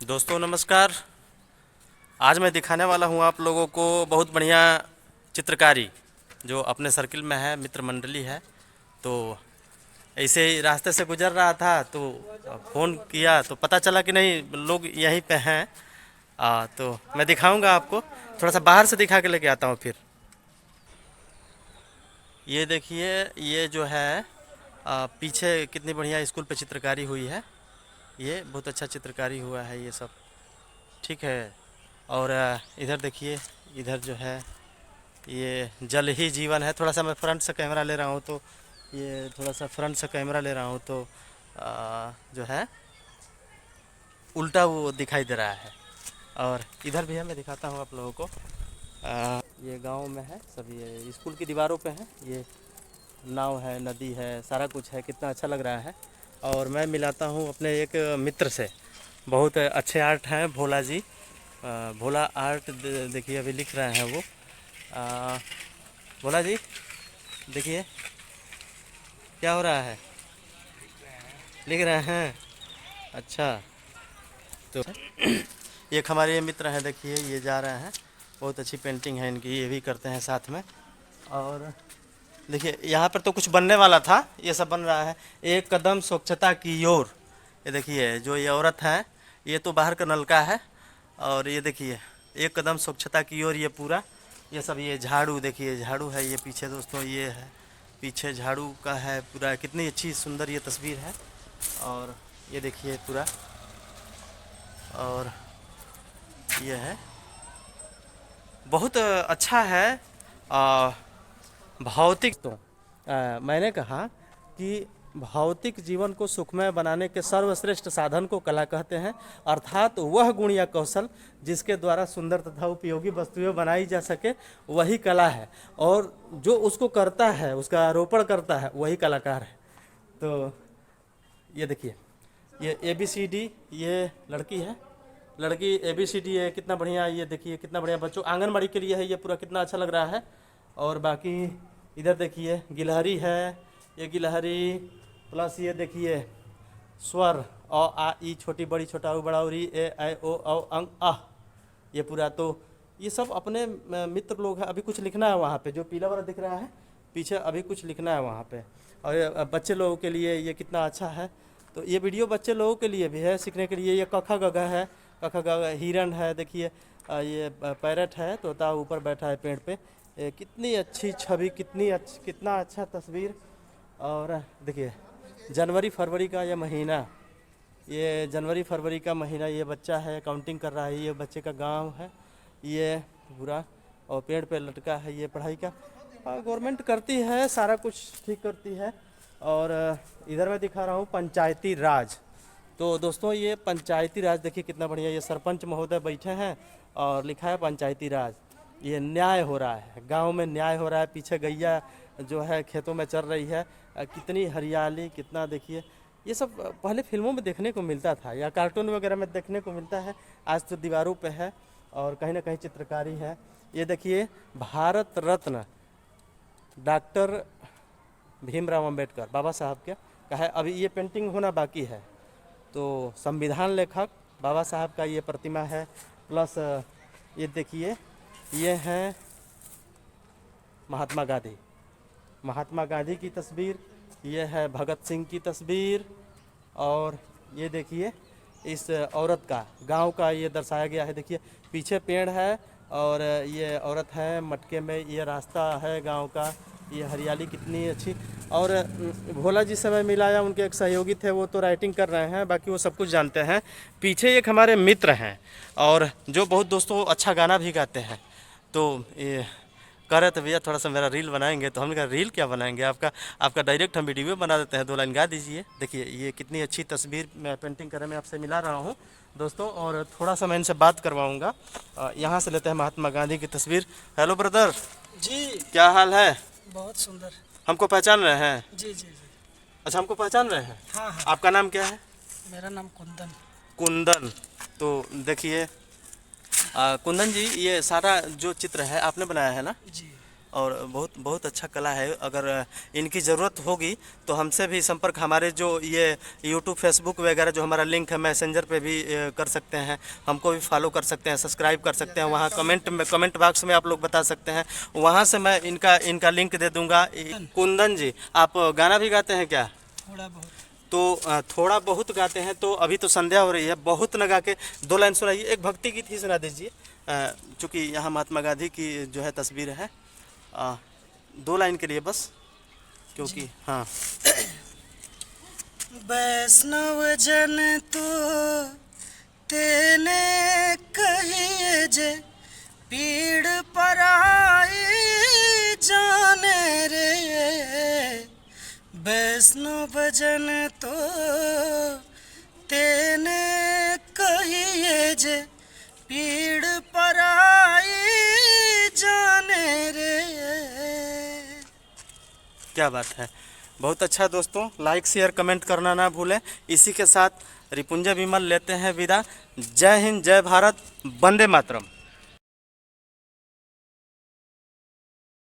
दोस्तों नमस्कार। आज मैं दिखाने वाला हूँ आप लोगों को बहुत बढ़िया चित्रकारी जो अपने सर्किल में है, मित्र मंडली है। तो ऐसे ही रास्ते से गुजर रहा था तो फ़ोन किया तो पता चला कि नहीं लोग यहीं पे हैं। तो मैं दिखाऊंगा आपको, थोड़ा सा बाहर से दिखा के लेके आता हूँ फिर। ये देखिए, ये जो है पीछे कितनी बढ़िया स्कूल पे चित्रकारी हुई है। ये बहुत अच्छा चित्रकारी हुआ है ये सब, ठीक है। और इधर देखिए, इधर जो है ये जल ही जीवन है। थोड़ा सा मैं फ्रंट से कैमरा ले रहा हूँ तो ये थोड़ा सा फ्रंट से कैमरा ले रहा हूँ तो जो है उल्टा वो दिखाई दे रहा है। और इधर भी है, मैं दिखाता हूँ आप लोगों को। ये गांव में है सब, ये स्कूल की दीवारों पे है। ये नाव है, नदी है, सारा कुछ है, कितना अच्छा लग रहा है। और मैं मिलाता हूँ अपने एक मित्र से, बहुत अच्छे आर्ट हैं भोला जी। भोला आर्ट देखिए अभी लिख रहे हैं वो। आ, भोला जी देखिए क्या हो रहा है, लिख रहे हैं। अच्छा, तो एक हमारे ये मित्र हैं, देखिए ये जा रहे हैं। बहुत अच्छी पेंटिंग है इनकी, ये भी करते हैं साथ में। और देखिए यहाँ पर तो कुछ बनने वाला था, ये सब बन रहा है। एक कदम स्वच्छता की ओर। ये देखिए जो ये औरत है, ये तो बाहर का नलका है। और ये देखिए एक कदम स्वच्छता की ओर, ये पूरा ये सब, ये झाड़ू देखिए, झाड़ू है ये पीछे दोस्तों, ये है पीछे झाड़ू का है पूरा। कितनी अच्छी सुंदर ये तस्वीर है। और ये देखिए पूरा, और ये है बहुत अच्छा है। आ, भौतिक तो मैंने कहा कि भौतिक जीवन को सुखमय बनाने के सर्वश्रेष्ठ साधन को कला कहते हैं, अर्थात वह गुण या कौशल जिसके द्वारा सुंदर तथा उपयोगी वस्तुएं बनाई जा सके वही कला है। और जो उसको करता है, उसका आरोपण करता है, वही कलाकार है। तो ये देखिए, ये ABCD, ये लड़की है, लड़की ABCD है, कितना बढ़िया। ये देखिए कितना बढ़िया, बच्चों आंगनबाड़ी के लिए है ये पूरा, कितना अच्छा लग रहा है। और बाकी इधर देखिए गिलहरी है, ये गिलहरी प्लस ये देखिए स्वर अ आ ई छोटी बड़ी छोटा ऊ बड़ा उरी ए ऐ ओ औ अंग आह, ये पूरा। तो ये सब अपने मित्र लोग हैं। अभी कुछ लिखना है वहाँ पे, जो पीला वाला दिख रहा है पीछे, अभी कुछ लिखना है वहाँ पे। और ये बच्चे लोगों के लिए ये कितना अच्छा है। तो ये वीडियो बच्चे लोगों के लिए भी है, सीखने के लिए। ये कखा गगा है, कखा गगा हिरन है, देखिए ये पैरट है, तोता ऊपर बैठा है पेड़ पे। कितनी अच्छी छवि, कितना अच्छा तस्वीर। और देखिए जनवरी फरवरी का ये महीना, ये जनवरी फरवरी का महीना, ये बच्चा है काउंटिंग कर रहा है, ये बच्चे का गांव है ये पूरा। और पेड़ पे लटका है ये पढ़ाई का। गवर्नमेंट करती है सारा कुछ, ठीक करती है। और इधर मैं दिखा रहा हूँ पंचायती राज। तो दोस्तों ये पंचायती राज देखिए कितना बढ़िया, ये सरपंच महोदय बैठे हैं और लिखा है पंचायती राज। ये न्याय हो रहा है, गांव में न्याय हो रहा है। पीछे गैया जो है खेतों में चल रही है। कितनी हरियाली, कितना देखिए। ये सब पहले फिल्मों में देखने को मिलता था या कार्टून वगैरह में देखने को मिलता है, आज तो दीवारों पे है और कहीं ना कहीं चित्रकारी है। ये देखिए भारत रत्न डॉक्टर भीमराव अंबेडकर बाबा साहब का है। अभी ये पेंटिंग होना बाकी है। तो संविधान लेखक बाबा साहब का ये प्रतिमा है। प्लस ये देखिए ये है महात्मा गांधी, महात्मा गांधी की तस्वीर। ये है भगत सिंह की तस्वीर। और ये देखिए इस औरत का, गांव का ये दर्शाया गया है। देखिए पीछे पेड़ है और ये औरत है मटके में, ये रास्ता है गांव का। ये हरियाली कितनी अच्छी। और भोला जी से मैं मिलाया, उनके एक सहयोगी थे, वो तो राइटिंग कर रहे हैं, बाकी वो सब कुछ जानते हैं। पीछे एक हमारे मित्र हैं और जो बहुत दोस्तों अच्छा गाना भी गाते हैं। तो ये कह रहे थे भैया थोड़ा सा मेरा रील बनाएंगे, तो हमने कहा रील क्या बनाएंगे, आपका आपका डायरेक्ट हम वीडियो बना देते हैं, 2 लाइन गा दीजिए। देखिए ये कितनी अच्छी तस्वीर मैं पेंटिंग कर मैं आपसे मिला रहा हूँ दोस्तों। और थोड़ा सा मैं इनसे बात करवाऊँगा। यहाँ से लेते हैं महात्मा गांधी की तस्वीर। हेलो ब्रदर, जी। क्या हाल है? बहुत सुंदर। हमको पहचान रहे हैं? जी जी जी। अच्छा हमको पहचान रहे हैं। हाँ हाँ। आपका नाम क्या है? मेरा नाम कुंदन। कुंदन। तो देखिए कुंदन जी, ये सारा जो चित्र है आपने बनाया है ना? जी। और बहुत बहुत अच्छा कला है। अगर इनकी ज़रूरत होगी तो हमसे भी संपर्क, हमारे जो ये यूट्यूब फेसबुक वगैरह जो हमारा लिंक है मैसेंजर पे भी कर सकते हैं, हमको भी फॉलो कर सकते हैं, सब्सक्राइब कर सकते हैं। वहाँ कमेंट बॉक्स में आप लोग बता सकते हैं, वहाँ से मैं इनका लिंक दे दूँगा। कुंदन जी, आप गाना भी गाते हैं क्या? थोड़ा बहुत। तो थोड़ा बहुत गाते हैं, तो अभी तो संध्या हो रही है, बहुत न गा के 2 लाइन सुनाइए, एक भक्ति गीत ही सुना दीजिए। चूँकि यहाँ महात्मा गांधी की जो है तस्वीर है, 2 लाइन के लिए बस, क्योंकि हाँ। वैष्णव जन तो तेने कहिए जे, पीड़ पराई जाने रे। वैष्णव जन तो तेने कहिए जे, पीड़ पराई जाने रे। क्या बात है, बहुत अच्छा दोस्तों, लाइक शेयर कमेंट करना ना भूलें। इसी के साथ रिपुंजय विमल लेते हैं विदा। जय हिंद, जय भारत, वंदे मातरम।